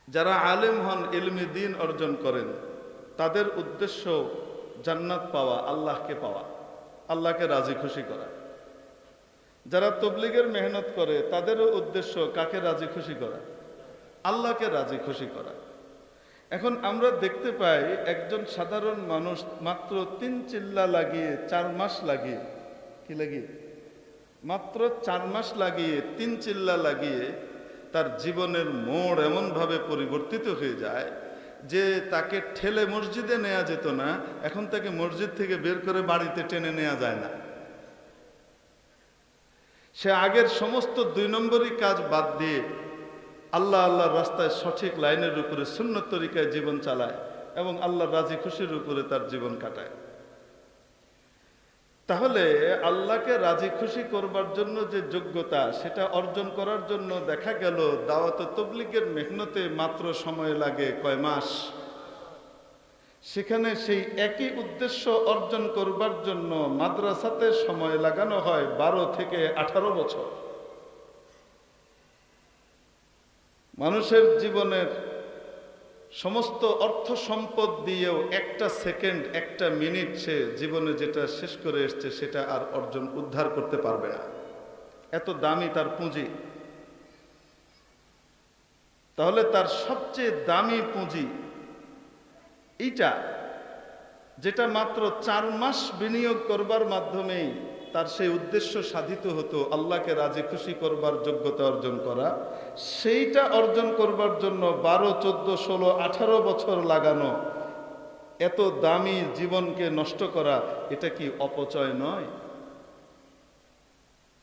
যারা আলেম হন, ইলমি দ্বীন অর্জন করেন, তাদের উদ্দেশ্য জান্নাত পাওয়া, আল্লাহকে পাওয়া, আল্লাহকে রাজি খুশি করা। যারা তবলিগের মেহনত করে তাদেরও উদ্দেশ্য কাকে রাজি খুশি করা? আল্লাহকে রাজি খুশি করা। এখন আমরা দেখতে পাই একজন সাধারণ মানুষ মাত্র 3 চিল্লা লাগিয়ে 4 মাস লাগিয়ে, কি লাগিয়ে, মাত্র 4 মাস লাগিয়ে 3 চিল্লা লাগিয়ে তার জীবনের মোড় এমনভাবে পরিবর্তিত হয়ে যায় যে তাকে ঠেলে মসজিদে নেওয়া যেত না, এখন তাকে মসজিদ থেকে বের করে বাড়িতে টেনে নেওয়া যায় না। সে আগের সমস্ত 2 নম্বরই কাজ বাদ দিয়ে আল্লাহর রাস্তায় সঠিক লাইনের উপরে সুন্নত তরিকায় জীবন চালায় এবং আল্লাহর রাজি খুশির উপরে তার জীবন কাটায়। তাহলে আল্লাহকে রাজি খুশি করবার জন্য যে যোগ্যতা, সেটা অর্জন করার জন্য দেখা গেল দাওয়াত তবলিগের মেহনতে মাত্র সময় লাগে কয় মাস। সেখানে সেই একই উদ্দেশ্য অর্জন করবার জন্য মাদ্রাসাতে সময় লাগানো হয় 12 থেকে 18 বছর। মানুষের জীবনের সমস্ত অর্থ সম্পদ দিয়েও একটা সেকেন্ড, একটা মিনিট সে জীবনে যেটা শেষ করে এসছে সেটা আর অর্জন উদ্ধার করতে পারবে না, এত দামি তার পুঁজি। তাহলে তার সবচেয়ে দামি পুঁজি এইটা, যেটা মাত্র 4 মাস বিনিয়োগ করবার মাধ্যমেই তার সেই উদ্দেশ্য সাধিত হতো, আল্লাহকে রাজি খুশি করবার যোগ্যতা অর্জন করা, সেইটা অর্জন করবার জন্য 12, 14, 16, 18 বছর লাগানো, এত দামি জীবনকে নষ্ট করা, এটা কি অপচয় নয়?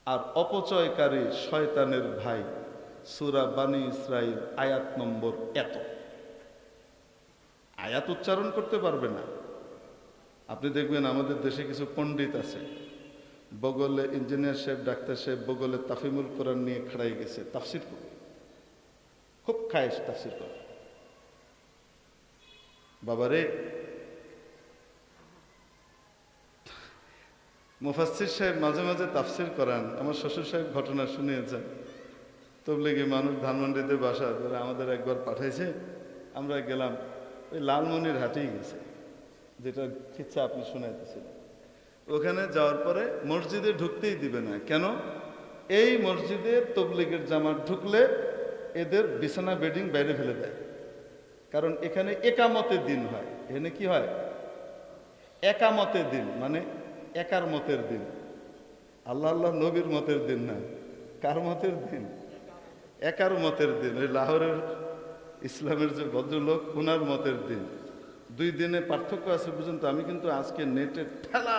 আর অপচয়কারী শয়তানের ভাই সূরা বানী ইসরাঈল আয়াত নম্বর এত, আয়াত উচ্চারণ করতে পারবে না। আপনি দেখবেন আমাদের দেশে কিছু পণ্ডিত আছে, বগলে ইঞ্জিনিয়ার সাহেব, ডাক্তার সাহেব, বগলে তাফিমুল কোরআন নিয়ে খাড়াই গেছে, তাফসির করবে, খুব খায়েশ তাফসির করে। বাবারে, মুফাসসির সাহেব মাঝে মাঝে তাফসির করান। আমার শ্বশুর সাহেব ঘটনা শুনিয়েছেন। তবলিগি মানুষ ধানমন্ডিতে বাসা, ধরে আমাদের একবার পাঠাইছে, আমরা গেলাম, ওই লালমনির হাটেই গেছে, যেটা কিচ্ছা আপনি শুনাইতেছিলেন। ওখানে যাওয়ার পরে মসজিদে ঢুকতেই দিবে না। কেন? এই মসজিদে তবলিগের জামাত ঢুকলে এদের বিছানা বেডিং বাইরে ফেলে দেয়। কারণ এখানে একামতের দিন হয়। এখানে কি হয়? একামতের দিন, মানে একার মতের দিন। আল্লাহ নবীর মতের দিন না। কার মতের দিন? একার মতের দিন। ওই লাহোরের ইসলামের যে ভদ্রলোক, ওনার মতের দিন। 2 দিনে পার্থক্য আছে পর্যন্ত। আমি কিন্তু আজকে নেটে ঠেলা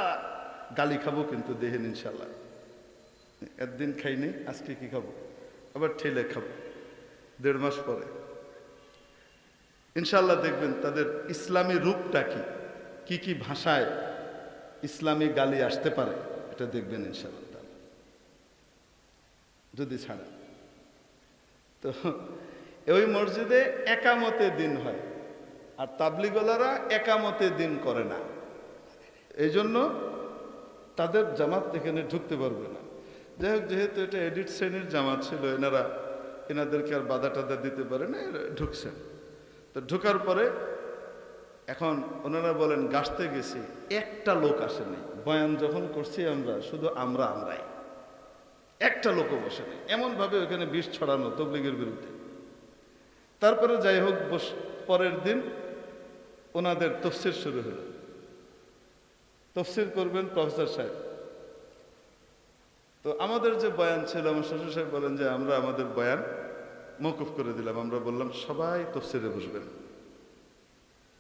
গালি খাবো, কিন্তু দেখেন ইনশাল্লাহ। একদিন খাইনি, আজকে কি খাবো? আবার ঠেলে খাবো 1.5 মাস পরে ইনশাল্লাহ। দেখবেন তাদের ইসলামী রূপটা কি কি ভাষায় ইসলামী গালি আসতে পারে, এটা দেখবেন ইনশাল্লাহ, যদি ছাড়া। তো ওই মসজিদে একামতে দিন হয়, আর তাবলিগলারা একামতে দিন করে না। এই জন্য তাদের জামাত এখানে ঢুকতে পারবে না। যাই হোক, যেহেতু এটা এডিট শ্রেণীর জামাত ছিল, এনাদেরকে আর বাধা টাধা দিতে পারে না, ঢুকছেন। তো ঢোকার পরে এখন ওনারা বলেন, গাছতে গেছি, একটা লোক আসেনি। বয়ান যখন করছি আমরা, শুধু আমরাই, একটা লোকও বসেনি। এমনভাবে ওখানে বিষ ছড়ানো তবলিগের বিরুদ্ধে। তারপরে যাই হোক, পরের দিন ওনাদের তফসির শুরু হলো। তফসির করবেন প্রফেসর সাহেব। তো আমাদের যে বয়ান ছিল, আমার শ্বশুর সাহেব বলেন যে আমরা আমাদের বয়ান মওকুফ করে দিলাম। আমরা বললাম সবাই তফসিরে বসবেন,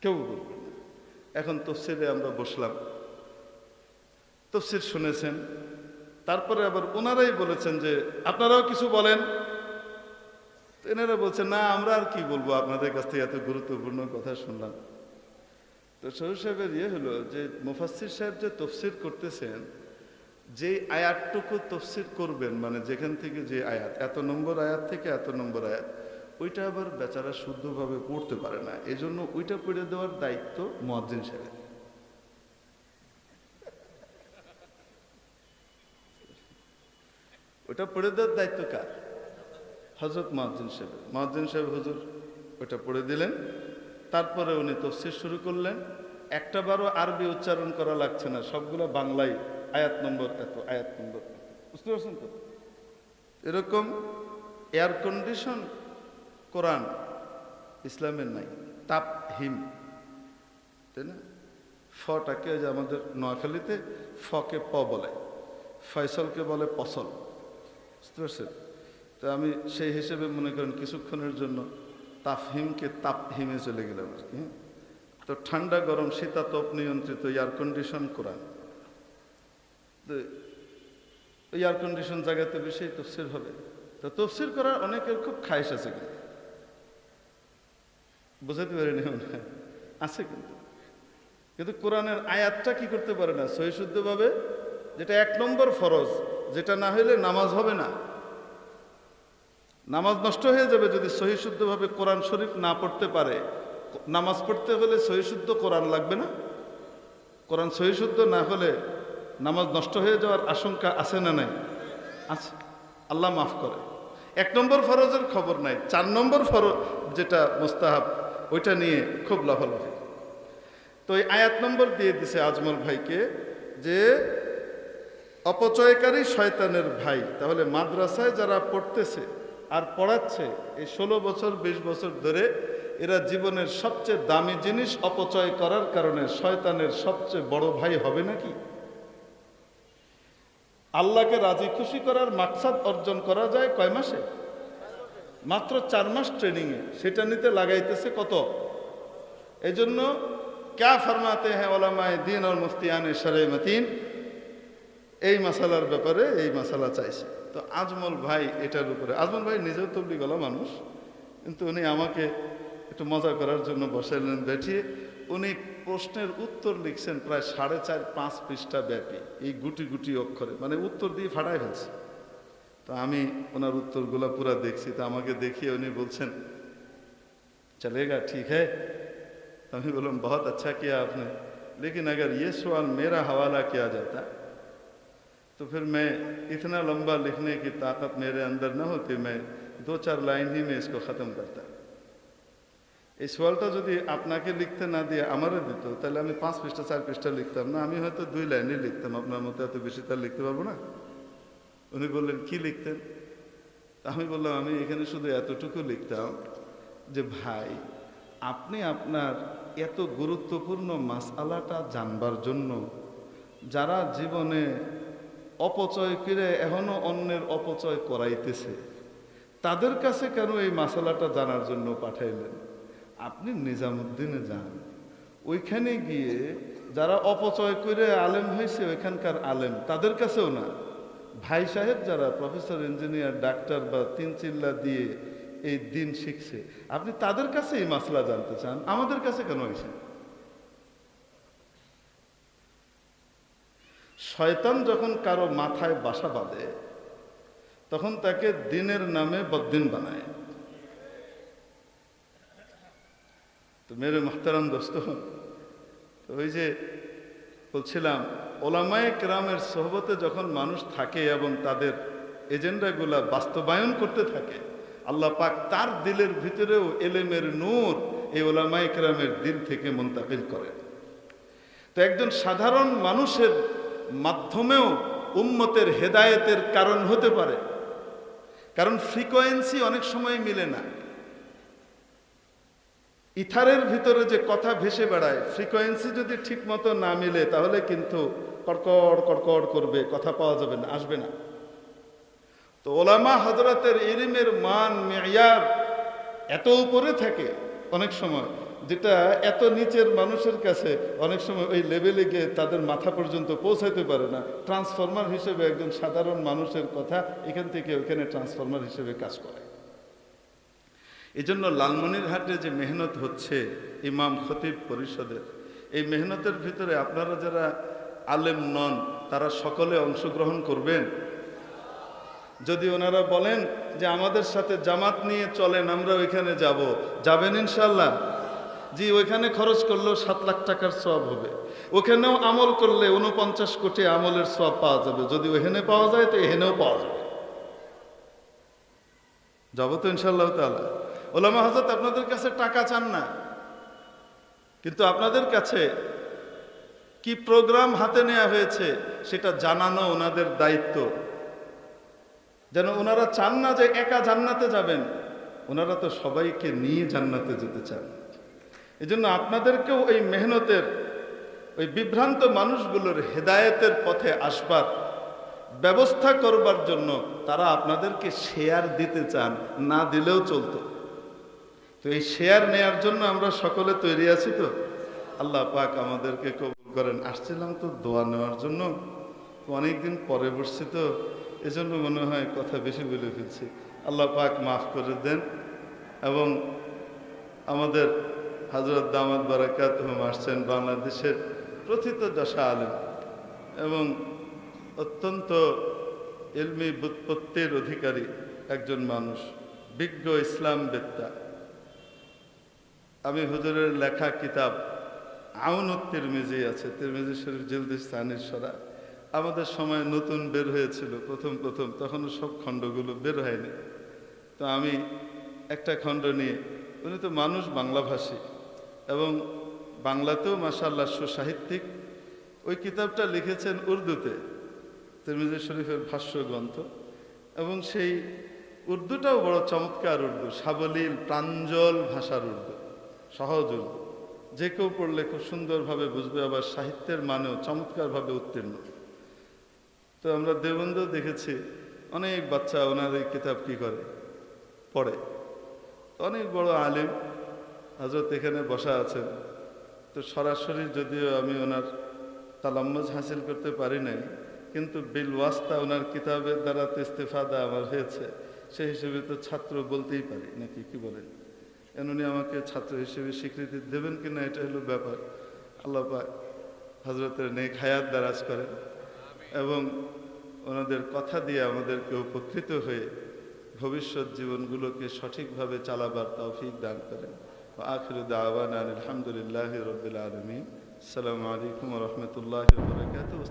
কেউ বলবেন না। এখন তফসিরে আমরা বসলাম, তফসির শুনেছেন। তারপরে আবার ওনারাই বলেছেন যে আপনারাও কিছু বলেন। এনারা বলছেন, না আমরা আর কি বলবো, আপনাদের কাছ থেকে এত গুরুত্বপূর্ণ কথা শুনলাম। তো শ্বশুর সাহেবের হলো যে মুফাসসির সাহেব যে তফসির করতেছেন, যে আয়াতটুকু তফসির করবেন, মানে যেখান থেকে যে আয়াত, এত নম্বর আয়াত থেকে এত নম্বর আয়াত, ওইটা আবার বেচারা শুদ্ধভাবে পড়তে পারে না। এই জন্য ওইটা পড়ে দেওয়ার দায়িত্ব মুয়াজ্জিন সাহেবের। ওইটা পড়ে দেওয়ার দায়িত্ব কার? হযরত মুয়াজ্জিন সাহেব। মুয়াজ্জিন সাহেব, হুজুর ওটা পড়ে দিলেন। তারপরে উনি তফসির শুরু করলেন। একটা বারও আরবি উচ্চারণ করা লাগছে না, সবগুলো বাংলায়, আয়াত নম্বর এত, আয়াত নম্বর এত। বুঝতে পারছেন তো? এরকম এয়ার কন্ডিশন কোরআন ইসলামের নাই। তাপহিম, তাই না? ফটাকে যে আমাদের নোয়াখালীতে ফকে প বলে, ফয়সলকে বলে পসল। বুঝতে পারছেন? তো আমি সেই হিসেবে মনে করেন কিছুক্ষণের জন্য তাফহিমকে তাপহিমে চলে গেলাম আর কি। তো ঠান্ডা গরম শীতাতপ নিয়ন্ত্রিত এয়ার কন্ডিশন কোরআন। তো এয়ার কন্ডিশন জায়গাতে বেশি তফসির হবে। তো তফসির করার অনেকের খুব খায়েশ আছে, কিন্তু বুঝাতে পারিনি আছে, কিন্তু কোরআনের আয়াতটা কি করতে পারে না সহিশুদ্ধভাবে, যেটা 1 নম্বর ফরজ, যেটা না হইলে নামাজ হবে না, নামাজ নষ্ট হয়ে যাবে যদি সহিশুদ্ধভাবে কোরআন শরীফ না পড়তে পারে। নামাজ পড়তে হলে সহিশুদ্ধ কোরআন লাগবে না? কোরআন সহিশুদ্ধ না হলে নামাজ নষ্ট হয়ে যাওয়ার আশঙ্কা আছে না নাই? আছে। আল্লাহ মাফ করে। 1 নম্বর ফরজের খবর নাই, 4 নম্বর ফরজ যেটা মুস্তাহাব, ওইটা নিয়ে খুব লাফালাফি। তো এই আয়াত নম্বর দিয়ে দিছে আজমল ভাইকে যে অপচয়কারী শয়তানের ভাই। তাহলে মাদ্রাসায় যারা পড়তেছে আর পড়াচ্ছে এই 16 বছর 20 বছর ধরে, এরা জীবনের সবচেয়ে দামি জিনিস অপচয় করার কারণে শয়তানের সবচেয়ে বড় ভাই হবে নাকি? আল্লাহকে রাজি খুশি করার মাকসাদ অর্জন করা যায় কয় মাসে? মাত্র 4 মাস ট্রেনিংয়ে। সেটা নিতে লাগাইতেছে কত? এই জন্য ক্যা ফরমাতে হ্যাঁ ওলামায়ে দ্বীন আর মুফতিয়ানে শরঈ মতিন, এই মাসালার ব্যাপারে এই মাসালা চাইছে। তো আজমল ভাই এটার উপরে, আজমল ভাই নিজেও তবলিগ ওয়ালা মানুষ, কিন্তু উনি আমাকে একটু মজা করার জন্য বসাইলেন বেঠিয়ে। উনি প্রশ্নের উত্তর লিখছেন প্রায় 4.5-5 পৃষ্ঠা ব্যাপী, এই গুটি গুটি অক্ষরে, মানে উত্তর দিয়ে ফাটাই ফেলছে। তো আমি ওনার উত্তরগুলো পুরা দেখছি। তো আমাকে দেখিয়ে উনি বলছেন চলেगा ठीक है। तो আমি বললাম बहुत अच्छा किया आपने, लेकिन अगर ये सवाल मेरा हवाला किया जाता तो फिर मैं इतना लंबा लिखने की ताकत मेरे अंदर न होती, मैं 2-4 लाइन ही में इसको ख़त्म करता। এই সওয়ালটা যদি আপনাকে লিখতে না দিয়ে আমারও দিত, তাহলে আমি 5 পৃষ্ঠা 4 পৃষ্ঠা লিখতাম না, আমি হয়তো 2 লাইনই লিখতাম, আপনার মতো এত বেশি তার লিখতে পারবো না। উনি বললেন কি লিখতেন? আমি বললাম আমি এখানে শুধু এতটুকু লিখতাম যে ভাই, আপনি আপনার এত গুরুত্বপূর্ণ মাসআলাটা জানবার জন্য যারা জীবনে অপচয় করে এখনো অন্যের অপচয় করাইতেছে, তাদের কাছে কেন এই মাসালাটা জানার জন্য পাঠাইলেন? আপনি নিজামুদ্দিনে যান, ওইখানে গিয়ে যারা অপচয় করে আলেম হয়েছে ওইখানকার আলেম, তাদের কাছেও না, ভাই সাহেব যারা প্রফেসর, ইঞ্জিনিয়ার, ডাক্তার বা 3 চিল্লা দিয়ে এই দিন শিখছে, আপনি তাদের কাছে এই মাসলা জানতে চান, আমাদের কাছে কেন হয়েছে? শয়তান যখন কারো মাথায় বাসা বাঁধে তখন তাকে দিনের নামে বদ্দিন বানায়। তো মেরে মুহতারাম দোস্ত, তো ওই যে বলছিলাম, ওলামায়ে কেরামের সোহবতে যখন মানুষ থাকে এবং তাদের এজেন্ডাগুলা বাস্তবায়ন করতে থাকে, আল্লাহ পাক তার দিলের ভিতরেও এলেমের নূর এই ওলামায়ে কেরামের দিল থেকে মুনতাকিল করেন। তো একজন সাধারণ মানুষের মাধ্যমেও উম্মতের হেদায়েতের কারণ হতে পারে, কারণ ফ্রিকোয়েন্সি অনেক সময় মিলে না। ইথারের ভিতরে যে কথা ভেসে বেড়ায়, ফ্রিকোয়েন্সি যদি ঠিক মতো না মিলে তাহলে কিন্তু কড়কড় কড়কড় করবে, কথা পাওয়া যাবে না, আসবে না। তো ওলামা হযরতের ইলমের মান মেয়ার এত উপরে থাকে অনেক সময়, যেটা এত নিচের মানুষের কাছে অনেক সময় ওই লেভেলে গিয়ে তাদের মাথা পর্যন্ত পৌঁছাইতে পারে না। ট্রান্সফরমার হিসেবে একজন সাধারণ মানুষের কথা এখান থেকে ওখানে ট্রান্সফরমার হিসেবে কাজ করে। এই জন্য লালমনিরহাটে যে মেহনত হচ্ছে ইমাম খতিব পরিষদের, এই মেহনতের ভিতরে আপনারা যারা আলেম নন তারা সকলে অংশগ্রহণ করবেন। যদি ওনারা বলেন যে আমাদের সাথে জামাত নিয়ে চলেন, আমরা ওইখানে যাব, যাবেন ইনশাল্লাহ? জি, ওইখানে খরচ করলেও 7 লাখ টাকার সওয়াব হবে, ওখানেও আমল করলে 49 কোটি আমলের সওয়াব পাওয়া যাবে। যদি ওখানে পাওয়া যায় তো এখানেও পাওয়া যাবে। যাব তো ইনশাআল্লাহ তাআলা। ওলামা হযরত আপনাদের কাছে টাকা চান না, কিন্তু আপনাদের কাছে কি প্রোগ্রাম হাতে নেওয়া হয়েছে সেটা জানানো ওনাদের দায়িত্ব। যেন ওনারা চান না যে একা জান্নাতে যাবেন, ওনারা তো সবাইকে নিয়ে জান্নাতে যেতে চান। এজন্য আপনাদেরকেও এই মেহনতের, ওই বিভ্রান্ত মানুষগুলোর হেদায়েতের পথে আসবার ব্যবস্থা করবার জন্য তারা আপনাদেরকে শেয়ার দিতে চান, না দিলেও চলতো। তো এই শেয়ার নেয়ার জন্য আমরা সকলে তৈরি আছি তো? আল্লাহ পাক আমাদেরকে কবুল করেন। আসছিলাম তো দোয়া নেওয়ার জন্য, অনেকদিন পরে বসছি তো, এজন্য মনে হয় কথা বেশি বলে ফেলছি। আল্লাহ পাক মাফ করে দেন। এবং আমাদের হযরত দামাত বারাকাতুহুম আসছেন বাংলাদেশের প্রথিতযশা আলেম এবং অত্যন্ত ইলমি ব্যুৎপত্তির অধিকারী একজন মানুষ, বিজ্ঞ ইসলাম বেত্তা। আমি হুজুরের লেখা কিতাব আউনুত তিরমিজি আছে, তিরমিজি শরীফ জিলদ সানির সরা, আমাদের সময় নতুন বের হয়েছিল প্রথম প্রথম, তখনও সব খণ্ডগুলো বের হয়নি। তো আমি একটা খণ্ড নিয়ে, উনি তো মানুষ বাংলাভাষী এবং বাংলাতেও মাশাআল্লাহ সুসাহিত্যিক, ওই কিতাবটা লিখেছেন উর্দুতে, তিরমিজি শরীফের ভাষ্য গ্রন্থ। এবং সেই উর্দুটাও বড় চমৎকার উর্দু, সাবলীল প্রাঞ্জল ভাষার উর্দু, সহজ উর্দু, যে কেউ পড়লে খুব সুন্দরভাবে বুঝবে, আবার সাহিত্যের মানেও চমৎকারভাবে উত্তীর্ণ। তো আমরা দেওবন্দে দেখেছি অনেক বাচ্চা ওনার এই কিতাব কি করে, পড়ে। অনেক বড় আলিম হযরত এখানে বসা আছেন। তো সরাসরি যদিও আমি ওনার তালাম্মুজ হাসিল করতে পারি নাই, কিন্তু বিল ওয়াস্তা ওনার কিতাবের দ্বারা তো ইস্তেফাদা আমার হয়েছে, সেই হিসেবে তো ছাত্র বলতেই পারি নাকি, কি বলেন? উনি আমাকে ছাত্র হিসেবে স্বীকৃতি দেবেন কিনা এটা হলো ব্যাপার। আল্লাহ পাক হযরতের নেক হায়াত দারাজ করেন এবং ওনাদের কথা দিয়ে আমাদেরকে উপকৃত হয়ে ভবিষ্যৎ জীবনগুলোকে সঠিকভাবে চালাবার তৌফিক দান করেন। আখিরু দাওয়ানা আলহামদুলিল্লাহি রাব্বিল আলামিন। আসসালামু আলাইকুম ওয়া রাহমাতুল্লাহি ওয়া বারাকাতুহু।